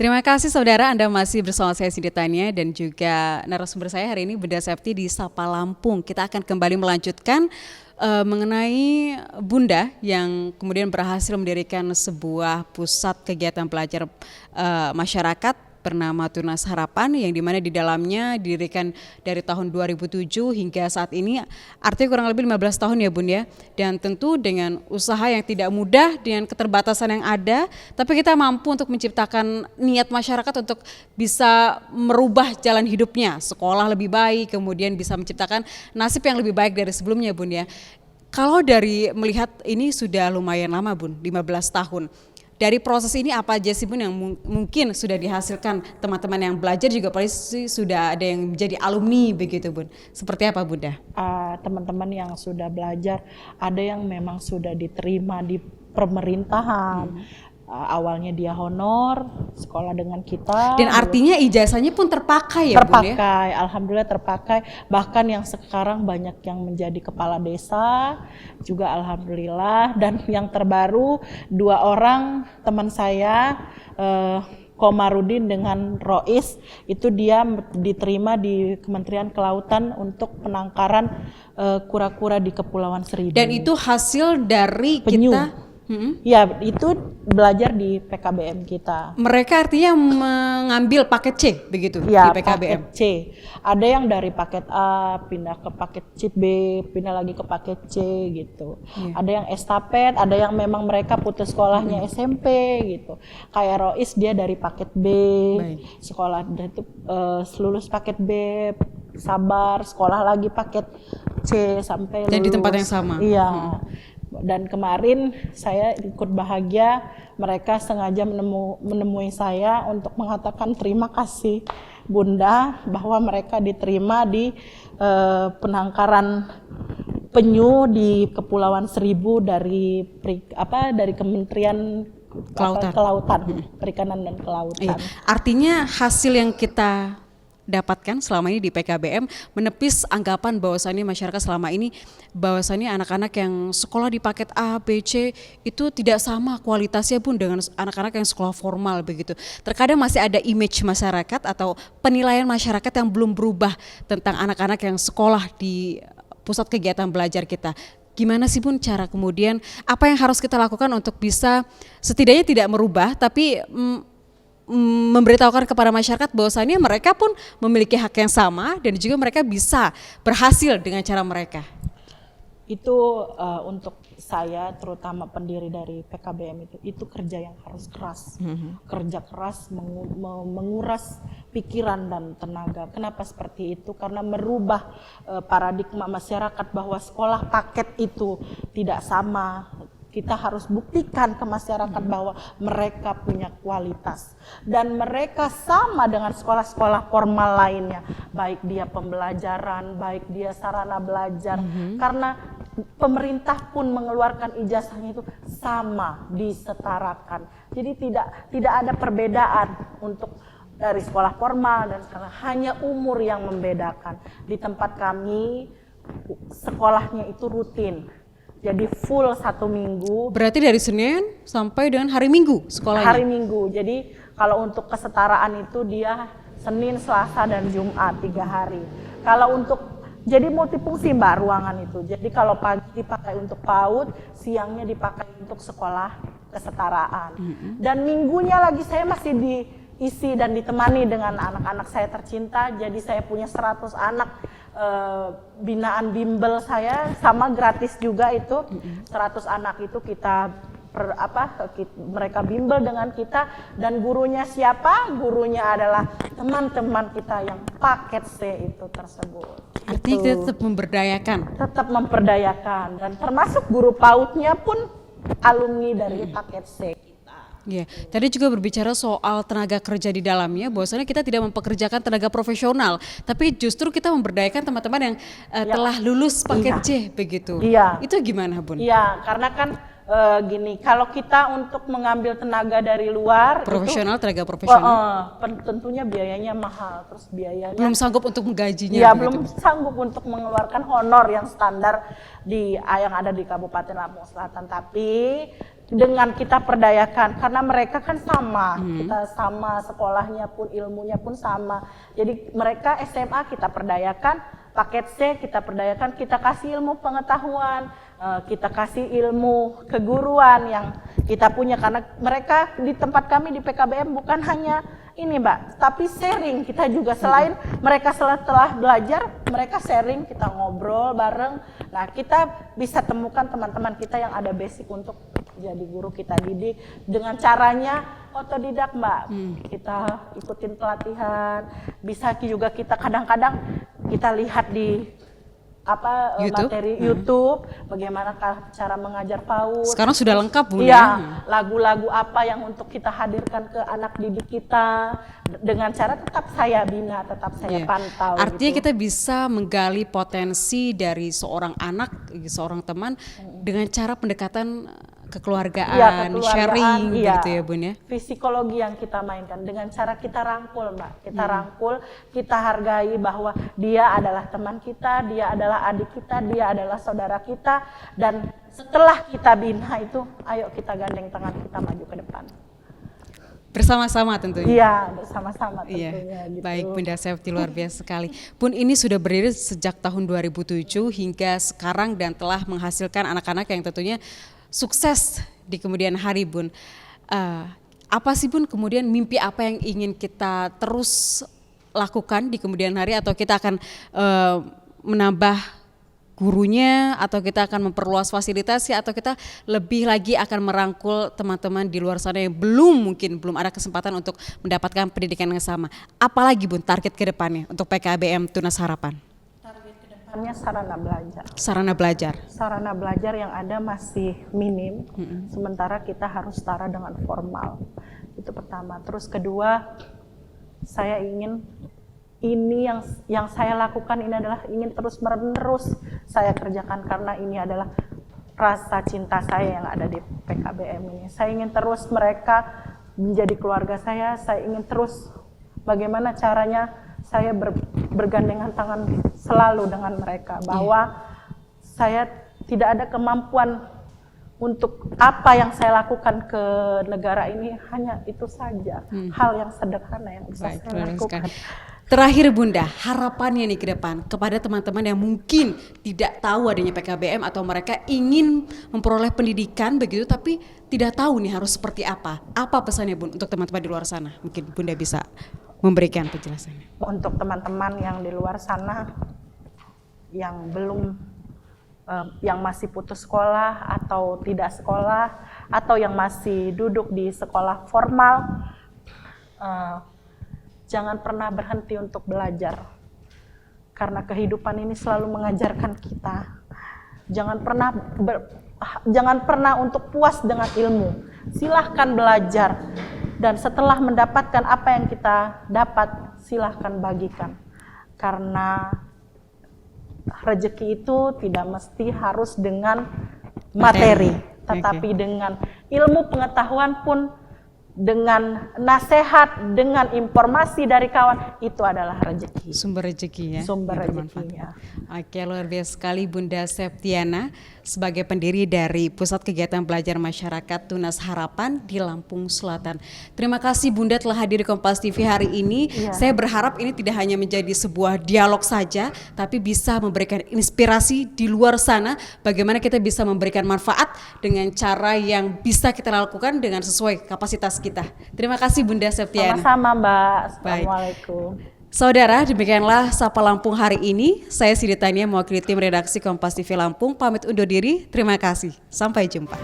Terima kasih saudara, Anda masih bersama saya Cindy Tania dan juga narasumber saya hari ini Bunda Septi di Sapa Lampung. Kita akan kembali melanjutkan mengenai Bunda yang kemudian berhasil mendirikan sebuah pusat kegiatan belajar masyarakat bernama Tunas Harapan, yang dimana di dalamnya didirikan dari tahun 2007 hingga saat ini, artinya kurang lebih 15 tahun ya Bun ya. Dan tentu dengan usaha yang tidak mudah, dengan keterbatasan yang ada, tapi kita mampu untuk menciptakan niat masyarakat untuk bisa merubah jalan hidupnya, sekolah lebih baik, kemudian bisa menciptakan nasib yang lebih baik dari sebelumnya Bun ya. Kalau dari melihat ini sudah lumayan lama Bun, 15 tahun. Dari proses ini apa aja sih Bun yang mungkin sudah dihasilkan teman-teman yang belajar, juga pasti sudah ada yang menjadi alumni begitu Bun. Seperti apa Bunda? Teman-teman yang sudah belajar, ada yang memang sudah diterima di pemerintahan. Awalnya dia honor, sekolah dengan kita. Dan artinya ijazahnya pun terpakai ya Bun ya? Terpakai, alhamdulillah terpakai. Bahkan yang sekarang banyak yang menjadi kepala desa juga alhamdulillah. Dan yang terbaru 2 orang teman saya, Komarudin dengan Rois, itu dia diterima di Kementerian Kelautan untuk penangkaran kura-kura di Kepulauan Seribu. Dan itu hasil dari penyu. kita? Ya, itu belajar di PKBM kita. Mereka artinya mengambil paket C begitu Ya, di PKBM? paket C. Ada yang dari paket A pindah ke paket C B, pindah lagi ke paket C gitu. Ada yang estafet, ada yang memang mereka putus sekolahnya SMP gitu. Kayak Rois dia dari paket B, sekolah itu lulus paket B, sabar sekolah lagi paket C sampai lulus. Dan di tempat yang sama? Iya. Dan kemarin saya ikut bahagia, mereka sengaja menemui saya untuk mengatakan terima kasih Bunda bahwa mereka diterima di penangkaran penyu di Kepulauan Seribu dari Kementerian Kelautan, Perikanan dan Kelautan. Artinya hasil yang kita dapatkan selama ini di PKBM menepis anggapan bahwasannya masyarakat selama ini bahwasannya anak-anak yang sekolah di paket A, B, C itu tidak sama kualitasnya Bun dengan anak-anak yang sekolah formal begitu. Terkadang masih ada image masyarakat atau penilaian masyarakat yang belum berubah tentang anak-anak yang sekolah di pusat kegiatan belajar kita. Gimana sih Bun cara kemudian apa yang harus kita lakukan untuk bisa setidaknya tidak merubah tapi memberitahukan kepada masyarakat bahwasannya mereka pun memiliki hak yang sama dan juga mereka bisa berhasil dengan cara mereka? Itu untuk saya terutama pendiri dari PKBM itu kerja yang harus keras. Kerja keras menguras pikiran dan tenaga. Kenapa seperti itu? Karena merubah paradigma masyarakat bahwa sekolah paket itu tidak sama. Kita harus buktikan ke masyarakat bahwa mereka punya kualitas dan mereka sama dengan sekolah-sekolah formal lainnya, baik dia pembelajaran, baik dia sarana belajar, karena pemerintah pun mengeluarkan ijazahnya itu sama, disetarakan. Jadi tidak ada perbedaan untuk dari sekolah formal dan sekarang, hanya umur yang membedakan. Di tempat kami sekolahnya itu rutin. Jadi full 1 minggu. Berarti dari Senin sampai dengan hari Minggu sekolahnya? Hari Minggu. Jadi kalau untuk kesetaraan itu dia Senin, Selasa, dan Jumat 3 hari. Kalau untuk jadi multifungsi Mbak ruangan itu. Jadi kalau pagi dipakai untuk PAUD, siangnya dipakai untuk sekolah kesetaraan. Dan minggunya lagi saya masih diisi dan ditemani dengan anak-anak saya tercinta. Jadi saya punya 100 anak. Binaan bimbel saya sama gratis juga itu. 100 anak itu kita mereka bimbel dengan kita, dan gurunya siapa? Gurunya adalah teman-teman kita yang paket C itu tersebut. Artinya kita tetap memberdayakan. Tetap memperdayakan, dan termasuk guru PAUD-nya pun alumni dari paket C. Ya, tadi juga berbicara soal tenaga kerja di dalamnya, bahwasanya kita tidak mempekerjakan tenaga profesional, tapi justru kita memberdayakan teman-teman yang telah lulus paket C begitu. Iya. Itu gimana Bun? Iya, karena kan gini, kalau kita untuk mengambil tenaga dari luar profesional, itu, tenaga profesional tentunya biayanya mahal, terus biayanya belum sanggup untuk menggajinya. Ya, belum sanggup untuk mengeluarkan honor yang standar yang ada di Kabupaten Lampung Selatan. Tapi dengan kita perdayakan, karena mereka kan sama, kita sama sekolahnya pun, ilmunya pun sama. Jadi mereka SMA kita perdayakan, paket C kita perdayakan, kita kasih ilmu pengetahuan, kita kasih ilmu keguruan yang kita punya, karena mereka di tempat kami di PKBM bukan hanya ini Mbak, tapi sharing. Kita juga selain mereka setelah belajar, mereka sharing, kita ngobrol bareng. Nah, kita bisa temukan teman-teman kita yang ada basic untuk jadi guru, kita didik dengan caranya otodidak Mbak. Kita ikutin pelatihan, bisa juga kita kadang-kadang kita lihat di YouTube? Materi YouTube, bagaimana cara mengajar PAUD. Sekarang sudah lengkap Bu ya. ya. Lagu-lagu apa yang untuk kita hadirkan ke anak didik kita dengan cara tetap saya bina, tetap saya pantau. Artinya gitu. kita bisa menggali potensi dari seorang anak, seorang teman dengan cara pendekatan kekeluargaan, sharing gitu ya Bun ya. Psikologi yang kita mainkan dengan cara kita rangkul Mbak. Kita rangkul, kita hargai bahwa dia adalah teman kita, dia adalah adik kita, dia adalah saudara kita, dan setelah kita bina itu, ayo kita gandeng tangan, kita maju ke depan. Bersama-sama tentunya. Iya, bersama-sama tentunya. Iya. Gitu. Baik Bunda Septi, luar biasa sekali. Bun, ini sudah berdiri sejak tahun 2007 hingga sekarang dan telah menghasilkan anak-anak yang tentunya sukses di kemudian hari Bun. Apa sih Bun kemudian mimpi apa yang ingin kita terus lakukan di kemudian hari, atau kita akan menambah gurunya, atau kita akan memperluas fasilitasnya, atau kita lebih lagi akan merangkul teman-teman di luar sana yang belum ada kesempatan untuk mendapatkan pendidikan yang sama. Apalagi Bun target ke depannya untuk PKBM Tunas Harapan? Hanya sarana belajar. Sarana belajar. Sarana belajar yang ada masih minim, sementara kita harus setara dengan formal. Itu pertama. Terus kedua, saya ingin ini yang saya lakukan ini adalah ingin terus-menerus saya kerjakan, karena ini adalah rasa cinta saya yang ada di PKBM ini. Saya ingin terus mereka menjadi keluarga saya ingin terus bagaimana caranya saya bergandengan tangan selalu dengan mereka, bahwa saya tidak ada kemampuan untuk apa yang saya lakukan ke negara ini, hanya itu saja hal yang sederhana yang bisa saya lakukan. Terakhir Bunda, harapannya nih ke depan kepada teman-teman yang mungkin tidak tahu adanya PKBM atau mereka ingin memperoleh pendidikan begitu tapi tidak tahu nih harus seperti apa. Apa pesannya Bun untuk teman-teman di luar sana? Mungkin Bunda bisa memberikan penjelasannya. Untuk teman-teman yang di luar sana yang belum yang masih putus sekolah atau tidak sekolah, atau yang masih duduk di sekolah formal, jangan pernah berhenti untuk belajar, karena kehidupan ini selalu mengajarkan kita. Jangan pernah untuk puas dengan ilmu. Silahkan belajar, dan setelah mendapatkan apa yang kita dapat, silahkan bagikan. Karena rezeki itu tidak mesti harus dengan materi, tetapi dengan ilmu pengetahuan pun, dengan nasihat, dengan informasi dari kawan, itu adalah rezeki. Sumber rezeki ya. Sumber rezekinya. Oke, luar biasa sekali Bunda Septiana sebagai pendiri dari Pusat Kegiatan Belajar Masyarakat Tunas Harapan di Lampung Selatan. Terima kasih Bunda telah hadir di Kompas TV hari ini. Saya berharap ini tidak hanya menjadi sebuah dialog saja, tapi bisa memberikan inspirasi di luar sana bagaimana kita bisa memberikan manfaat dengan cara yang bisa kita lakukan dengan sesuai kapasitas kita. Terima kasih Bunda Septiana. Sama-sama Mbak. Assalamualaikum. Saudara, demikianlah Sapa Lampung hari ini. Saya Siti Tania mewakili tim redaksi Kompas TV Lampung pamit undur diri. Terima kasih. Sampai jumpa.